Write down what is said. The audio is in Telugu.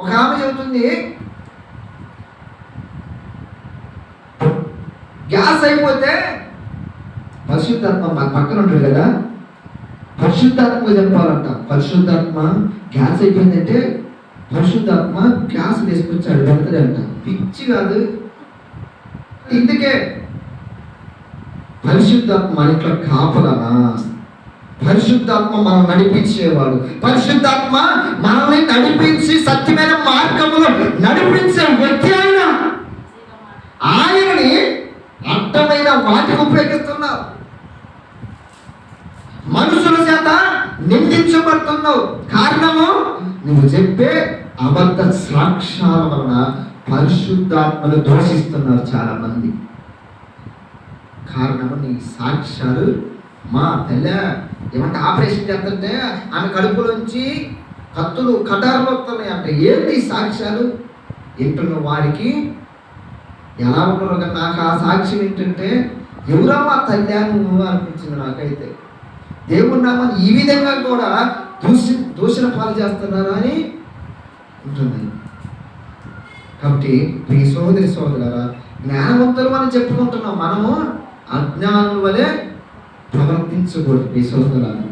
ఒక ఆమె చెబుతుంది, గ్యాస్ అయిపోతే పరిశుద్ధాత్మ మన పక్కన ఉంటుంది కదా, పరిశుద్ధాత్మ చెప్పాలంట. పరిశుద్ధాత్మ గ్యాస్ అయిపోయిందంటే పరిశుద్ధాత్మ గ్యాస్ వేసుకొచ్చాడు వెళ్తాడంట. పిచ్చి కాదు. ఇందుకే పరిశుద్ధాత్మ మన ఇంట్లో కాపలనా, పరిశుద్ధాత్మ మనం నడిపించేవాడు, పరిశుద్ధాత్మ మనల్ని నడిపించి సత్యమైన మార్గంలో నడిపించే వ్యక్తి ఆయన. ఆయనని అడ్డమైన వాటికి ఉపయోగిస్తున్నావు, మనుషుల చేత నిందించబడుతున్నావు. కారణము నువ్వు చెప్పే అబద్ధ సాక్ష్యాల వలన పరిశుద్ధాత్మను దోషిస్తున్నారు చాలా మంది. కారణము నీ సాక్ష్యాలు. మా తెల్ల ఏమంటే ఆపరేషన్ చేస్తుంటే ఆమె కడుపులోంచి కత్తులు కటారులు వస్తున్నాయి అంటే ఏంటి సాక్ష్యాలు? వింటున్న వారికి ఎలా ఉండరు కదా. నాకు ఆ సాక్ష్యం ఏంటంటే ఎవరమ్మా తల్లి నువ్వు అనిపించింది నాకైతే. దేవుడి నామని ఈ విధంగా కూడా దూషణ పాలు చేస్తున్నారు అని ఉంటుంది. కాబట్టి ప్రియ సోదరి సోదరులారా, జ్ఞానవంతులు అని చెప్పుకుంటున్నాం, మనము అజ్ఞానుల వలె ప్రవర్తించకూడదు ప్రియ సోదరులారా.